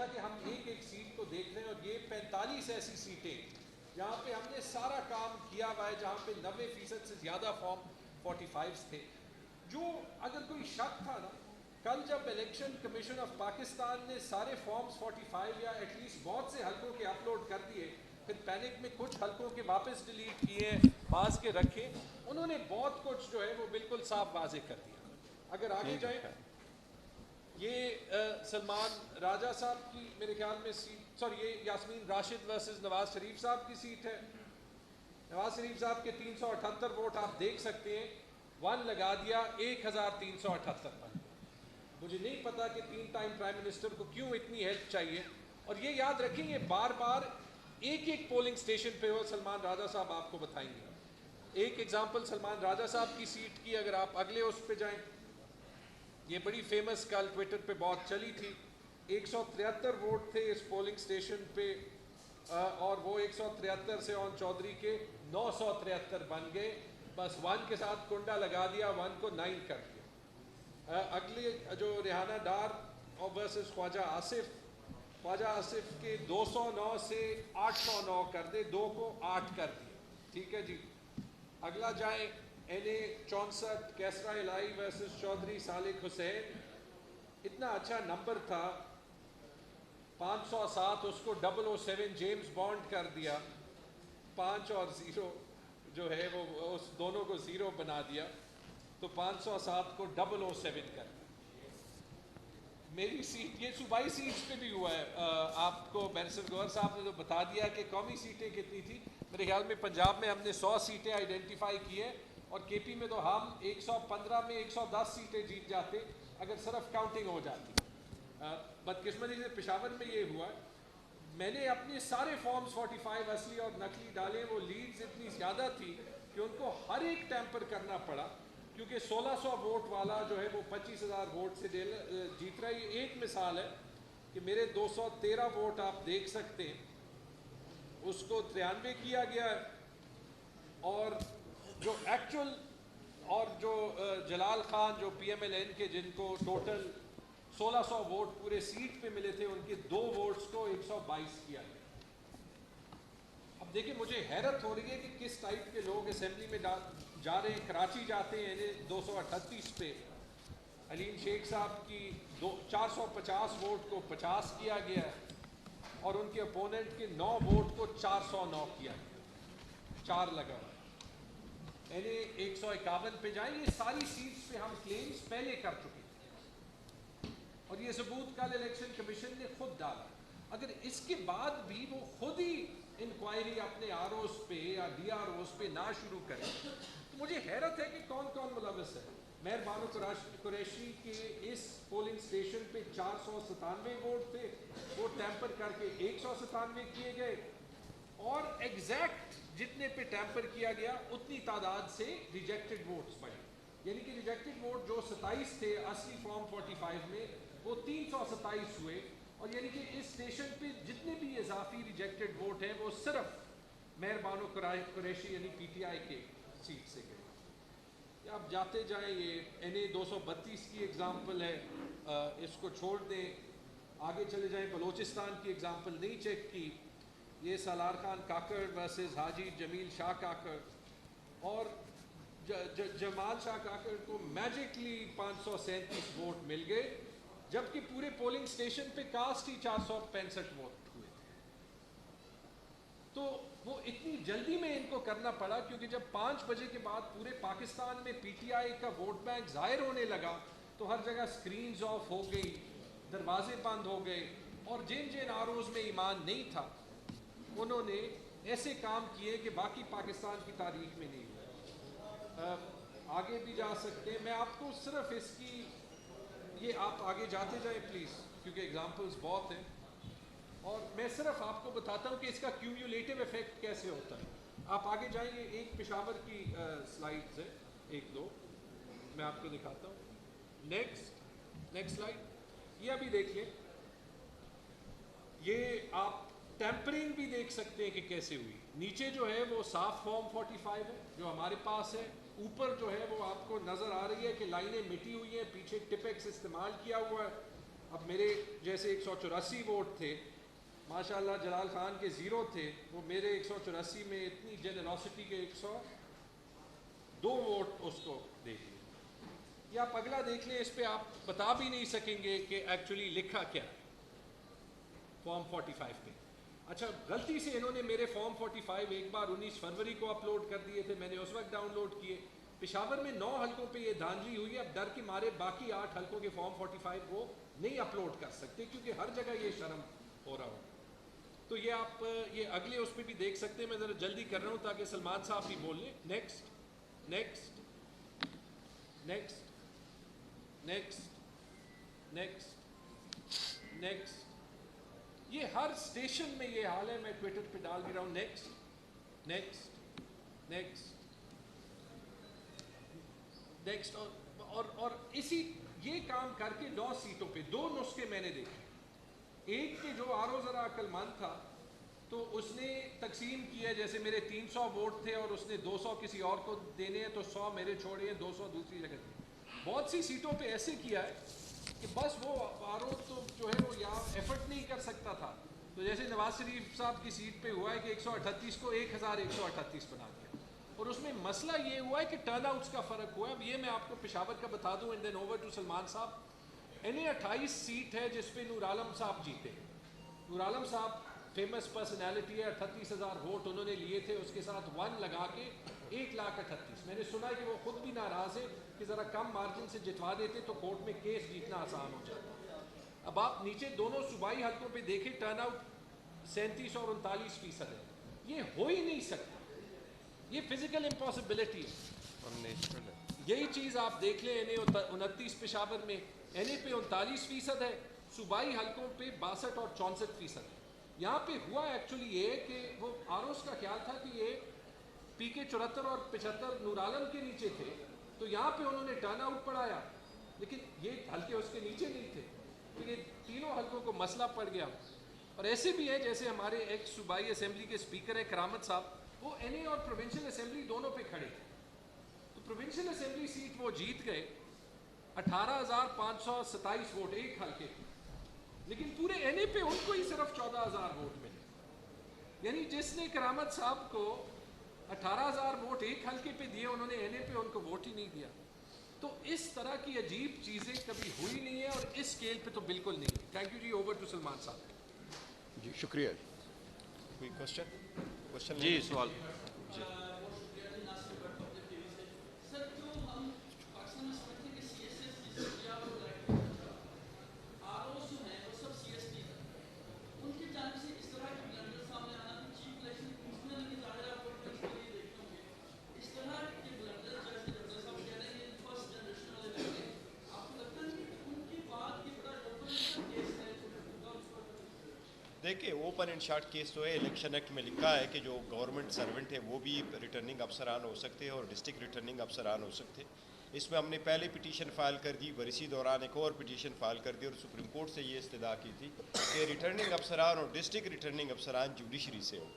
تھا کہ ہم ایک ایک سیٹ کو دیکھ رہے ہیں، اور یہ 45 ایسی سیٹیں جہاں پہ ہم نے سارا کام کیا ہوا ہے، جہاں پہ 90% سے زیادہ فارم 45 تھے. جو اگر کوئی شک تھا نا، کل جب الیکشن کمیشن آف پاکستان نے سارے فارمز 45 یا ایٹ لیسٹ بہت سے حلقوں کے اپلوڈ کر دیے، پھر پینک میں کچھ حلقوں کے واپس ڈیلیٹ کیے، بعض کے رکھے، انہوں نے بہت کچھ جو ہے وہ بالکل صاف واضح کر دیا. اگر آگے جائیں، یہ سلمان راجہ صاحب کی میرے خیال میں سیٹ، سوری یہ یاسمین راشد ورسز نواز شریف صاحب کی سیٹ ہے. نواز شریف صاحب کے 378 ووٹ آپ دیکھ سکتے ہیں، 1 لگا دیا، 1378 بن. مجھے نہیں پتا کہ 3 ٹائم پرائم منسٹر کو کیوں اتنی ہیلپ چاہیے. اور یہ یاد رکھیں گے بار بار ایک ایک پولنگ سٹیشن پہ ہو، سلمان راجہ صاحب آپ کو بتائیں گے. ایک ایگزامپل سلمان راجہ صاحب کی سیٹ کی، اگر آپ اگلے اس پہ جائیں، یہ بڑی فیمس کل ٹویٹر پہ بہت چلی تھی. 173 ووٹ تھے اس پولنگ سٹیشن پہ، اور وہ 173 سے اون چودھری کے 973 بن گئے. بس 1 کے ساتھ کنڈا لگا دیا، 1 کو 9 کر دیا. اگلے جو ریحانہ ڈار ورسز خواجہ آصف کے 209 سے 809 کر دے، 2 کو 8 کر دیا. ٹھیک ہے جی. اگلا جائیں، NA 64 کیسرا الہی ورسز چودھری صالح حسین. اتنا اچھا نمبر تھا 507، اس کو 007 جیمز بانڈ کر دیا. 5 اور 0 جو ہے وہ اس دونوں کو 0 بنا دیا، تو 507 کو 007 کر دیا. میری سیٹ، یہ صوبائی سیٹس پہ بھی ہوا ہے. آپ کو بیرسٹر گوہر صاحب نے تو بتا دیا کہ قومی سیٹیں کتنی تھی. میرے خیال میں پنجاب میں ہم نے 100 سیٹیں آئیڈینٹیفائی کی ہیں، اور KP میں تو ہم 115 میں 110 سیٹیں جیت جاتے اگر صرف کاؤنٹنگ ہو جاتی. بدقسمتی سے پشاور میں یہ ہوا. میں نے اپنے سارے فارمز 45 اصلی اور نقلی ڈالے، وہ لیڈز اتنی زیادہ تھی کہ ان کو ہر ایک ٹیمپر کرنا پڑا، کیونکہ 1600 ووٹ والا جو ہے وہ 25,000 ووٹ سے جیت رہا ہے. یہ ایک مثال ہے کہ میرے 213 ووٹ آپ دیکھ سکتے ہیں، اس کو 93 کیا گیا ہے. اور جو ایکچول، اور جو جلال خان جو PMLN کے جن کو ٹوٹل 1600 ووٹ پورے سیٹ پہ ملے تھے، ان کے 2 ووٹس کو 122 کیا گیا. اب دیکھیں مجھے حیرت ہو رہی ہے کہ کس ٹائپ کے لوگ اسمبلی میں جا رہے ہیں. کراچی جاتے ہیں 238 پہ، علیم شیخ صاحب کی 450 ووٹ کو 50 کیا گیا ہے، اور ان کے اپوننٹ کے 9 ووٹ کو 409 کیا گیا، 4 لگا. NA 151 پہ جائیں، یہ ساری سیٹس پہ ہم کلیمز پہلے کر چکے ہیں، اور یہ ثبوت کل الیکشن کمیشن نے خود ڈالا. اگر اس کے بعد بھی وہ خود ہی انکوائری اپنے ROs پہ یا DROs پہ نہ شروع کریں، تو مجھے حیرت ہے کہ کون کون ملوث ہے. مہر بانو قریشی کے اس پولنگ سٹیشن پہ 497 ووٹ تھے، وہ ٹیمپر کر کے 197 کیے گئے، اور ایگزیکٹ جتنے پہ ٹیمپر کیا گیا اتنی تعداد سے ریجیکٹڈ ووٹس بڑھے. یعنی کہ ریجیکٹڈ ووٹ جو 27 تھے اصلی فارم 45 میں، وہ 327 ہوئے. اور یعنی کہ اس اسٹیشن پہ جتنے بھی اضافی ریجیکٹڈ ووٹ ہیں وہ صرف مہر بانو قریشی یعنی PTI کے سیٹ سے گئے. آپ جاتے جائیں، یہ NA 232 کی ایگزامپل ہے، اس کو چھوڑ دیں. آگے چلے جائیں، بلوچستان کی ایگزامپل نہیں چیک کی. یہ سالار خان کاکڑ ورسز حاجی جمیل شاہ کاکڑ، اور جمال شاہ کاکڑ کو میجکلی 537 ووٹ مل گئے، جبکہ پورے پولنگ سٹیشن پہ کاسٹ ہی 465 ووٹ ہوئے تھے. تو وہ اتنی جلدی میں ان کو کرنا پڑا، کیونکہ جب 5 بجے کے بعد پورے پاکستان میں PTI کا ووٹ بینک ظاہر ہونے لگا، تو ہر جگہ سکرینز آف ہو گئی، دروازے بند ہو گئے، اور جن ROs میں ایمان نہیں تھا انہوں نے ایسے کام کیے کہ باقی پاکستان کی تاریخ میں نہیں ہوئے. آگے بھی جا سکتے ہیں. میں آپ کو صرف اس کی، یہ آپ آگے جاتے جائیں پلیز، کیونکہ ایگزامپلز بہت ہیں، اور میں صرف آپ کو بتاتا ہوں کہ اس کا کیومولیٹو ایفیکٹ کیسے ہوتا ہے. آپ آگے جائیں، یہ ایک پشاور کی سلائیڈز ہے، 1-2 میں آپ کو دکھاتا ہوں. نیکسٹ سلائیڈ، یہ ابھی دیکھ لیں. یہ آپ ٹیمپرنگ بھی دیکھ سکتے ہیں کہ کیسے ہوئی. نیچے جو ہے وہ صاف فارم 45 ہے جو ہمارے پاس ہے. اوپر جو ہے وہ آپ کو نظر آ رہی ہے کہ لائنیں مٹی ہوئی ہیں، پیچھے ٹپیکس استعمال کیا ہوا ہے. اب میرے جیسے 184 ووٹ تھے، ماشاءاللہ جلال خان کے 0 تھے، وہ میرے 184 میں اتنی جنراسٹی کے 102 ووٹ اس کو دے دیے. یا آپ اگلا دیکھ لیں، اس پہ آپ بتا بھی نہیں سکیں گے کہ ایکچولی لکھا کیا فارم 45 پہ. اچھا غلطی سے انہوں نے میرے فارم 45 ایک بار 19 فروری کو اپلوڈ کر دیے تھے، میں نے اس وقت ڈاؤن لوڈ کیے. پشاور میں 9 حلقوں پہ یہ دھاندلی ہوئی ہے، اب ڈر کے مارے باقی 8 حلقوں کے فارم 45 وہ نہیں اپلوڈ کر سکتے کیونکہ ہر جگہ یہ شرم ہو رہا ہو. تو یہ آپ یہ اگلے اس پہ بھی دیکھ سکتے ہیں. میں ذرا جلدی کر رہا ہوں تاکہ سلمان صاحب بھی بول لیں. Next next next next next next. یہ ہر اسٹیشن میں یہ حال ہے، میں ٹویٹر پہ ڈال بھی رہا ہوں. Next next next next. اور اسی یہ کام کر کے 9 سیٹوں پہ 2 نسخے میں نے دیکھے. ایک پہ جو آر او ذرا عقل مند تھا تو اس نے تقسیم کیا، جیسے میرے 300 ووٹ تھے اور اس نے 200 کسی اور کو دینے ہیں تو 100 میرے چھوڑے ہیں، 200 دوسری جگہ تھے. بہت سی سیٹوں پہ ایسے کیا ہے کہ بس وہ آر او تو جو ہے وہ یہاں ایفرٹ نہیں کر سکتا تھا. تو جیسے نواز شریف صاحب کی سیٹ پہ ہوا ہے کہ 138 کو 1138 بنا دیا، اور اس میں مسئلہ یہ ہوا ہے کہ ٹرن آؤٹس کا فرق ہوا ہے. اب یہ میں آپ کو پشاور کا بتا دوں and then over to Salman صاحب. انہیں 28 سیٹ ہے جس پہ نور عالم صاحب جیتے. نور عالم صاحب فیمس پرسنالٹی ہے، 38,000 ووٹ انہوں نے لیے تھے، اس کے ساتھ 1 لگا کے 1,38,000. میں نے سنا ہے کہ وہ خود بھی ناراض ہے کہ ذرا کم مارجن سے جتوا دیتے تو کورٹ میں کیس جیتنا آسان ہو جاتا. اب آپ نیچے دونوں صوبائی حلقوں پہ دیکھیں، ٹرن آؤٹ 37 اور 39% ہے. یہ ہو ہی نہیں سکتا، یہ فزیکل امپاسبلٹی ہے. یہی چیز آپ دیکھ لیں، این اے 29 پشاور میں، این اے پہ 39% ہے، صوبائی حلقوں پہ 62 اور 64% ہے. یہاں پہ ہوا ایکچولی یہ کہ وہ آر اوز کا خیال تھا کہ یہ پی کے 74 اور 75 نور عالم کے نیچے تھے، تو یہاں پہ انہوں نے ٹرن آؤٹ پڑھایا، لیکن یہ حلقے اس کے نیچے نہیں تھے. تو یہ تینوں حلقوں کو مسئلہ پڑ گیا. اور ایسے بھی ہیں جیسے ہمارے ایک صوبائی اسمبلی کے اسپیکر ہیں کرامت صاحب، وہ این اے اور پروونشل اسمبلی دونوں پہ کھڑے تھے. تو پروونشل اسمبلی سیٹ وہ جیت گئے 18,527 ووٹ ایک حلقے پہ، لیکن پورے این اے پہ ان کو ہی صرف 14,000 ووٹ ملے. یعنی جس نے کرامت صاحب کو 18,000 ووٹ ایک حلقے پہ دیے، انہوں نے این اے پہ ان کو ووٹ ہی نہیں دیا. تو اس طرح کی عجیب چیزیں کبھی ہوئی نہیں ہیں اور اس اسکیل پہ تو بالکل نہیں. تھینک یو جی. اوور ٹو سلمان صاحب. جی شکریہ. کوئی کوشچن جی سوال. جی دیکھیں اوپن اینڈ شارٹ کیس تو ہے. الیکشن ایکٹ میں لکھا ہے کہ جو گورنمنٹ سرونٹ ہے وہ بھی ریٹرننگ افسران ہو سکتے ہیں اور ڈسٹرکٹ ریٹرننگ افسران ہو سکتے. اس میں ہم نے پہلے پٹیشن فائل کر دی، برسی دوران ایک اور پٹیشن فائل کر دی اور سپریم کورٹ سے یہ استدعا کی تھی کہ ریٹرننگ افسران اور ڈسٹرکٹ ریٹرننگ افسران جوڈیشری سے ہو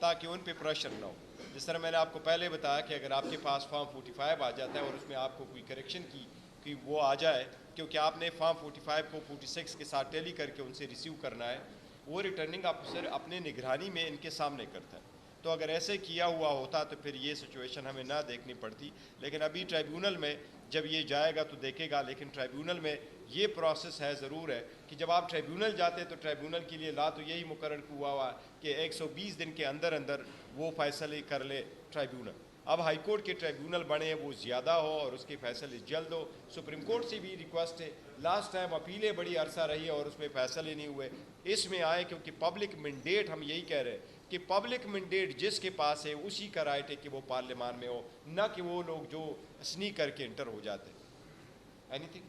تاکہ ان پہ پریشر نہ ہو. جس طرح میں نے آپ کو پہلے بتایا کہ اگر آپ کے پاس فارم 45 آ جاتا ہے اور اس میں آپ کو کوئی کریکشن کی وہ آ جائے، کیونکہ آپ نے فارم 45 کو 46 کے ساتھ ٹیلی کر کے ان سے ریسیو کرنا ہے، وہ ریٹرننگ افسر اپنے نگرانی میں ان کے سامنے کرتا ہے. تو اگر ایسے کیا ہوا ہوتا تو پھر یہ سچویشن ہمیں نہ دیکھنی پڑتی. لیکن ابھی ٹرائیبیونل میں جب یہ جائے گا تو دیکھے گا. لیکن ٹرائیبیونل میں یہ پروسیس ہے ضرور ہے کہ جب آپ ٹرائیبیونل جاتے تو ٹرائیبیونل کے لیے لا تو یہی مقرر ہوا کہ 120 دن کے اندر اندر وہ فیصلے کر لے ٹرائیبیونل. اب ہائی کورٹ کے ٹرائیبیونل بنے وہ زیادہ ہو اور اس کے فیصلے جلد ہو. سپریم کورٹ سے بھی ریکویسٹ ہے، لاسٹ ٹائم اپیلیں بڑی عرصہ رہی ہے اور اس میں فیصلے نہیں ہوئے، اس میں آئے کیونکہ پبلک مینڈیٹ ہم یہی کہہ رہے ہیں کہ پبلک مینڈیٹ جس کے پاس ہے اسی کا رائٹ ہے کہ وہ پارلیمان میں ہو، نہ کہ وہ لوگ جو سنیک کر کے انٹر ہو جاتے. Any thing?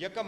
1